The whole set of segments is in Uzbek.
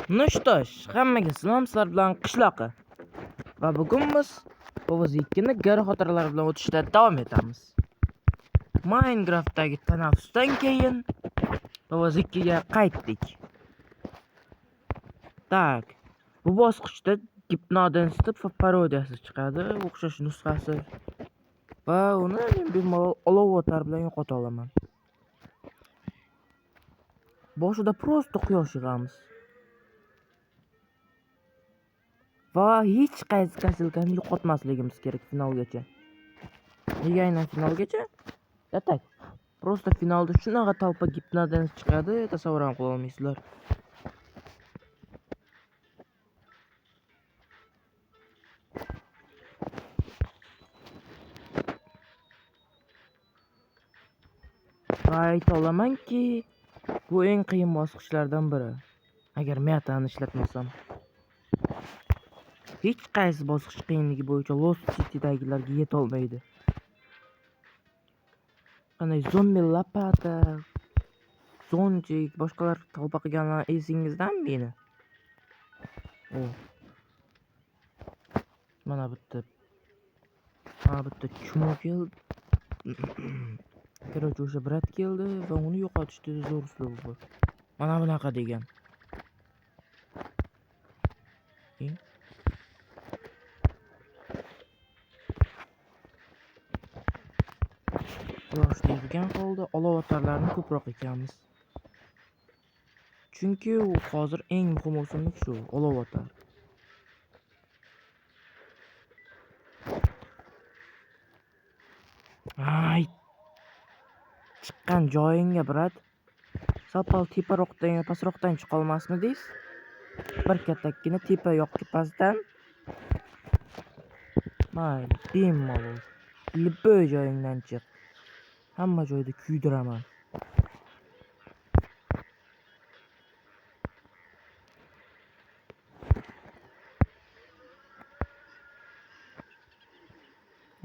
Nushtosh, hammaga salom, sizlar bilan qishloqi. Va bugun biz Ovoz 2ni gari xotiralari bilan o'tishda davom etamiz. Minecraftdagi tanaffusdan keyin Ovoz 2ga qaytdik. Tak, bu bosqichda Hypnodance deb parodiyasi chiqadi, o'xshash nusxasi. Va uni men bemalol olov o'tar bilan yo'qota olaman. Boshida prosta quyosh yig'amiz. Va hech qaysi kasilkani yo'qotmasligimiz kerak finalgacha. Nega aynan finalgacha? Tak. Prosta finalda shunaqa talpa Hypnodance chiqadi, tasavvur ham qila olmaysizlar. Ayta olamanki, bu eng qiyin bosqichlardan biri. Agar metani ishlatmasam. Hech qaysi bosqich qiyinligi bo'yicha Lost City'dagilarga yeta olmaydi. Qanday zombi lapata, zonjik, boshqalar talpa qilganlar esingizdan meni? Mana bitta chumo keldi. Короче, o'sha brat keldi va uni yo'qotishda zo'r uslub bor. Mana bunaqa degan. Quyosh teggan holda olov o'tarlarni ko'proq ekamiz. Chunki u hozir eng muhim o'simlik shu, olov o'tar. Ay! Chiqqan joyingga brat. Sopal teparoqdan pastroqdan chiqa olmasmidingiz? Bir kattakkina tepa yo'q tepasidan. Mayli, bemalol. Любой joyingdan chiq. Hamma joyda kuydiraman.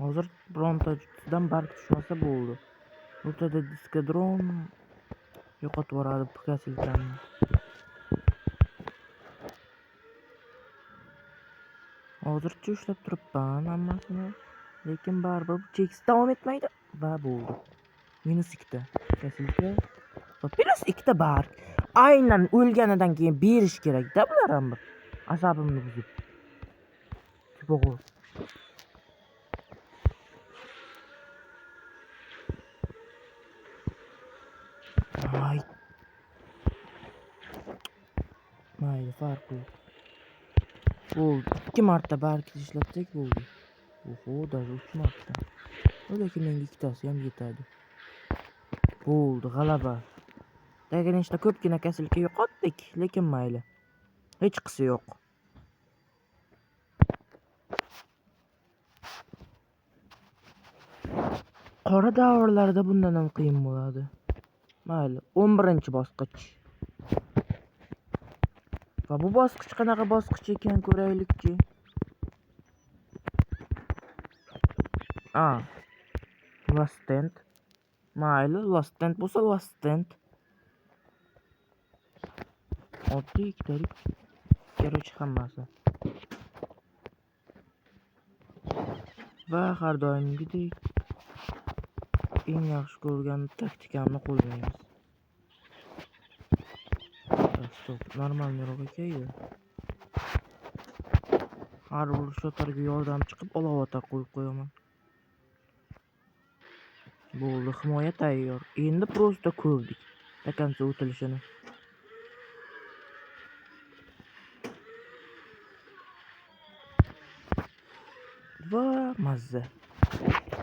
Hozir birontadan barq tushmasa bo'ldi. O'rtada diskadron yo'qotib yuboradi kasilkamni. Hozircha ushlab turibman hammasini, lekin baribir chekis davom etmaydi va bo'ldi. -2 kasilka va +2 barq. Aynan o'lganidan keyin berish kerak-da bular ham. Asabimni buzib. Bo'g'il. Ay. Mayli, farqi yo'q. Bo'ldi. 2 marta barq ishlatsak bo'ldi. Oho, даже 3 marta. Lekin menga ikkitasi ham yetadi. Bo'ldi, g'alaba. Daganishda ko'pgina kasilka yo'qotdik, lekin mayli. Hech qisi yo'q. Qora davrlarda bundan ham qiyin bo'ladi. Mayli, 11-bosqich. Va bu bosqich qanaqa bosqich ekan ko'raylikchi. Last stand. Mayli, last stand bo'lsa last stand. Oddiy ikkitalik. Kerak hammasi. Va har doimgidek eng yaxshi ko'rgan taktikamni qo'llaymiz. Stop, normal meroq ekaydi. Har bir shotarga yordam chiqib olov o'tar qo'yib qo'yaman. Bo'ldi, himoya tayyor. Endi prosta ko'rdik takancha o'tilishini. Va mazza.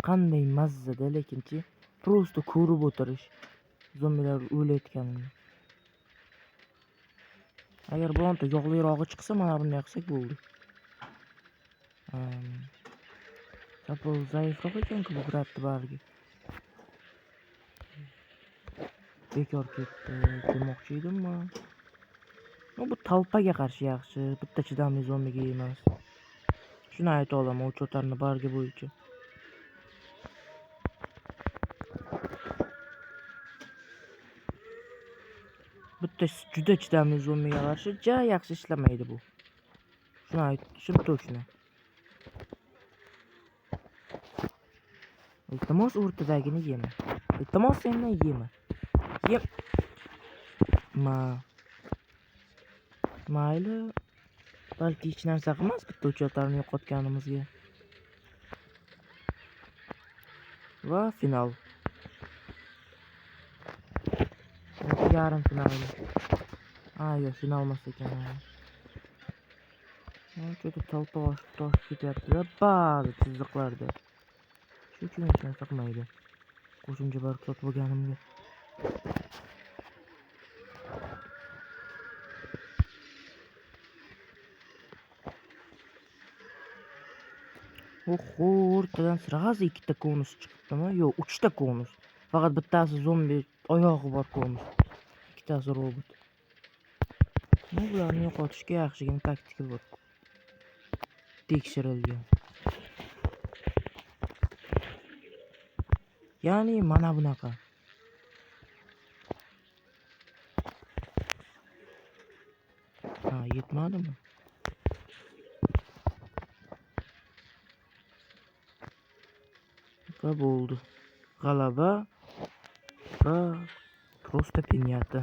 Qanday mazzada, lekinchi prosta ko'rib o'tirish zombilar o'layotganini. Agar bironta yog'lirog'i chiqsa, mana buni yoqsak bo'ldi. Sapol zaifroq ekan-ku bu gratni bargi. Bekor ketdi demoqchi edimmi? Bu talpaga qarshi yaxshi, bitta chidamli zombiga emas. Shuni ayta olaman, o'chotarni bargi bo'yicha. o'rta juda chidamli zombiga qarshi ja yaxshi ishlamaydi bu. Shuni aytishim точно. Iltimos o'rtadagini yema. Iltimos sendan yema. Yem. Mayli. Balki hech narsa qilmas bitta uchotlarni yo'qotganimizga. Va final. Yarim final. Yo'q, final emas ekan. Juda toshib ketyapti-da, ba'zi chiziqlarda. Shu uchun hech narsa qilmaydi. Qo'shimcha barqaror bo'lganimga. Oho, o'rtadan sirg'asi ikkita konus chiqibdimi? Yo'q, uchta konus. Faqat bittasi zombi oyog'i bor konus. Ikkitasi robot. Bularni yo'qotishga yaxshigina taktika bor. Tekshirilgan. Ya'ni mana bunaqa. Yetmadimi? Va bo'ldi. G'alaba va просто pinyata.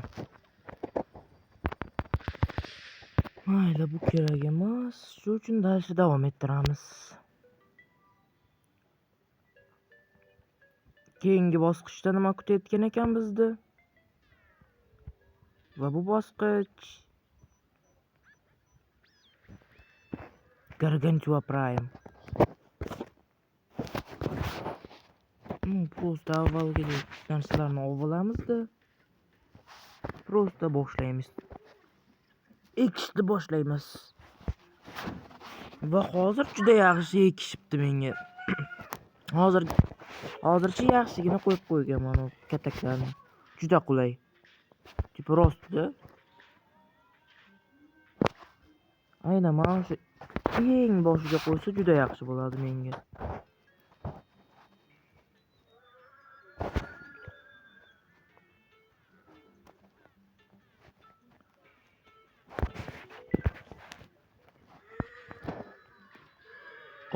Mayli, bu kerak emas. Shu uchun darsda davom ettiramiz. Keyingi bosqichda nima kutayotgan ekan bizni? Va bu bosqich Gargantua Prime. Просто avvalgidek narsalarni olamizda. Просто boshlaymiz. Ekishni boshlaymiz. Va hozir juda yaxshi ekishibdi menga. Hozircha yaxshigina qo'yib qo'yganman u kataklarni. Juda qulay. Tipo rostda. Aynan mana shu eng boshiga qo'ysa juda yaxshi bo'ladi menga.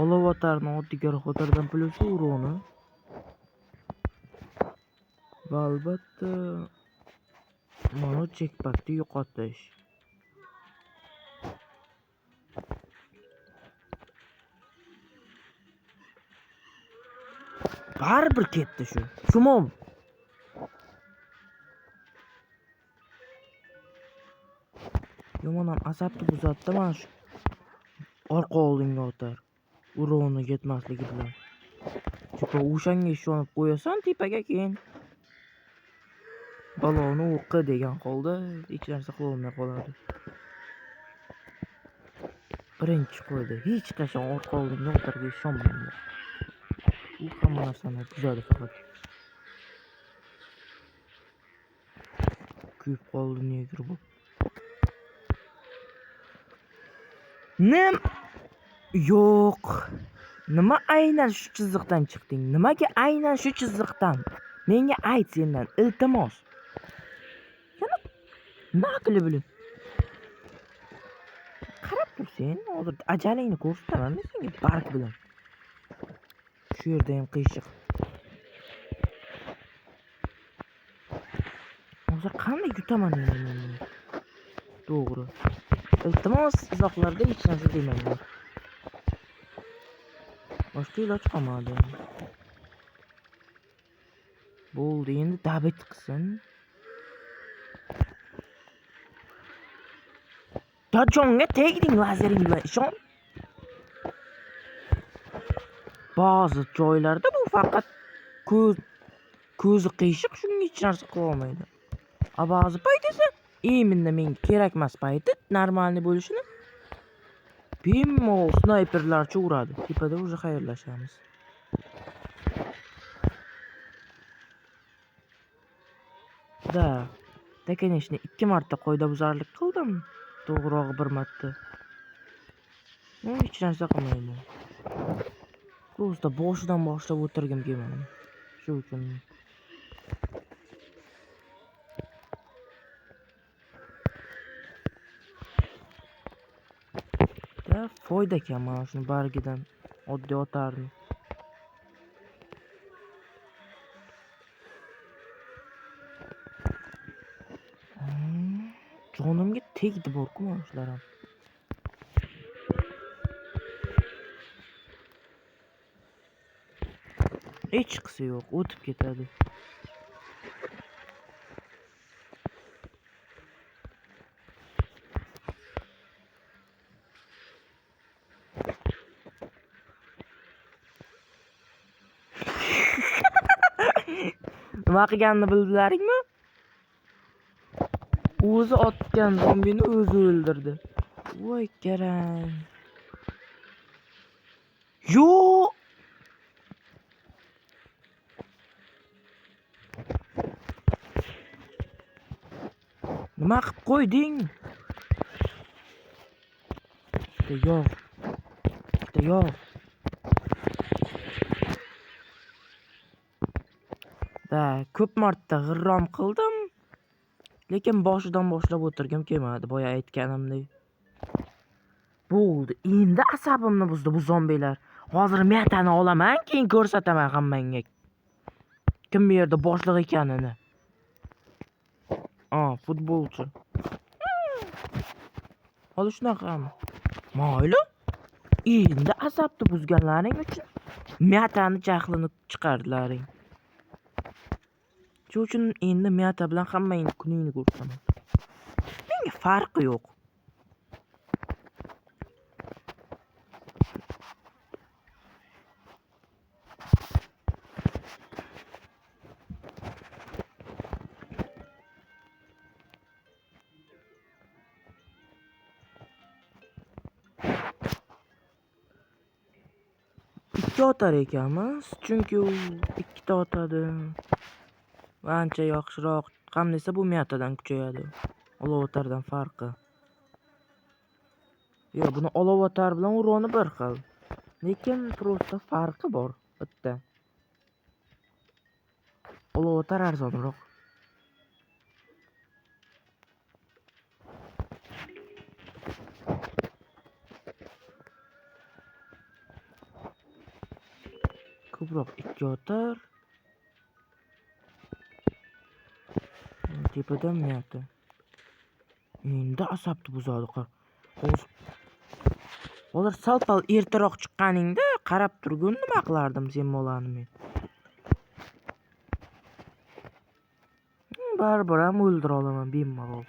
Olovatarni oddiy xotirdan plyusi uroni. Va albatta mana checkpackni yo'qotish. Baribir ketdi shu. Shumom. Yomon ham asabni buzatdi mana shu. Orqa oldinga o'tar. Uroni yetmasligi bilan. Tipo o'shanga ishonib qo'yasan tepaga keyin baloni o'qi degan holda hech narsa qila olmay qoladi. Birinchi qo'ydi. Hech qachon orqa oldinga o'targa ishonmayman. U hamma narsani buzadi faqat. Kuyib qoldi negri bu. Yo'q. Nima aynan shu chiziqdan chiqding? Nimaga aynan shu chiziqdan? Menga ayt sendan, iltimos. Yana nima qilib bilim? Qarab tur sen, hozir ajalingni ko'rsataman senga barq bilan. Shu yerda ham qiyshiq. Hozir qanday yutaman men? To'g'ri. Iltimos, izohlarda hech narsa demanglar. Boshqa iloj qolmadi. Bo'ldi, endi dabit qilsin. Tajonga tegding lazering bilan ishon. Ba'zi joylarda bu faqat ko'zi qiyshiq, shunga hech narsa qila olmaydi. Ba'zi payt esa imенно menga kerak emas payti normalniy bo'lishini bemalol snayperlarcha uradi. Tepada уже xayrlashamiz. Конечно, 2 marta qoidabuzarlik qildim. To'g'rirog'i 1 marta. Hech narsa qilmayman. Просто boshidan boshlab o'tirgim kelmadi. Shu uchun. foyda ekan mana shuni bargidan oddiy otarni. Jonimga tegdi borku mana shular ham. Hech qisi yo'q, o'tib ketadi. Nima qilganini bildilaringmi? O'zi otgan zombini o'zi o'ldirdi. Voy qarang. Yo'q. Nima qilib qo'yding? Yo'q. Yo'q. Da, ko'p marta g'irrom qildim. Lekin boshidan boshlab o'tirgim kelmadi, boya aytganimdek. Bo'ldi. Endi asabimni buzdi bu zombilar. Hozir metani olaman, keyin ko'rsataman hammangga. Kim bu yerda boshliq ekanini. Futbolchi. Hali shunaqami? Mayli. Endi asabni buzganlaring uchun metani jahlini chiqardilaring. Shuning uchun endi meta bilan hammangni kuningni ko'rsataman. Menga farqi yo'q. Ikki otar ekanmiz, chunki u ikkita otadi. Va ancha yaxshiroq. Ham desa bu metadan kuchayadi. Olov otardan farqi. Yo'q, buni olov otar bilan uroni bir xil. Lekin prosta farqi bor bitta. Olov otar arzonroq. Ko'proq ikki otar. Tepadan meta. Endi asabni buzadi. Hozir sal-pal ertaroq chiqqaningda qarab turgun nima qilardim sen molani men. Baribir ham o'ldira olaman bemalol.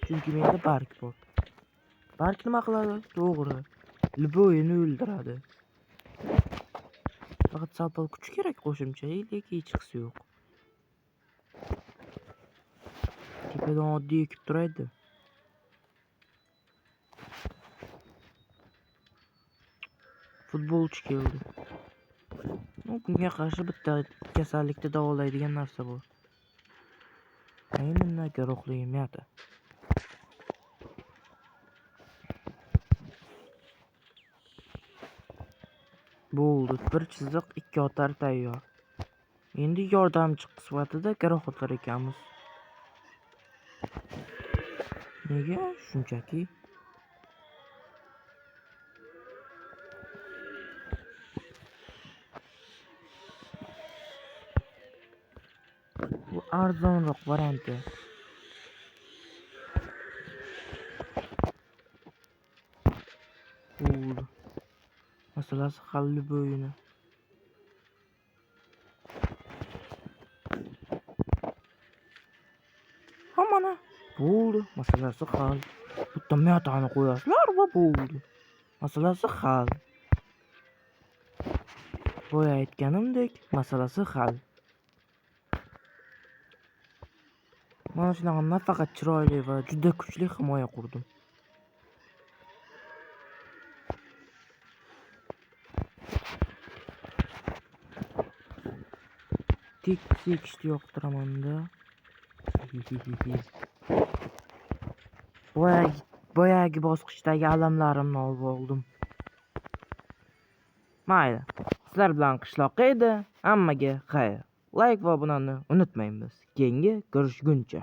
Chunki menda bark bor. Bark nima qiladi? To'g'ri. Liboyini o'ldiradi. Faqat sal-pal kuch kerak qo'shimcha, lekin hech qisi yo'q. Tepadan oddiy ekib turaydi. Futbolchi keldi. Bunga qarshi bitta kasallikni davolaydigan narsa bor. Aynan guruhli meta. Bo'ldi, bir chiziq ikki otar tayyor. Endi yordamchi sifatida guruh otar ekanmiz. Nega? Shunchaki bu arzonroq varianti. Bo'ldi. Masalasi hal bo'yini. Mana bo'ldi, masalasi hal. Bitta metani qo'yasizlar va bo'ldi. Masalasi hal. Boya aytganimdek, masalasi hal. Mana shunaqa nafaqat chiroyli va juda kuchli himoya qurdim. Tekishni yoqtiraman-da. Boyagi bosqichdagi alamlarimni olib oldim. Mayli. Sizlar bilan qishloqqa edi. Hammaga xayr. Like va obunani unutmaymiz. Keyingi ko'rishguncha.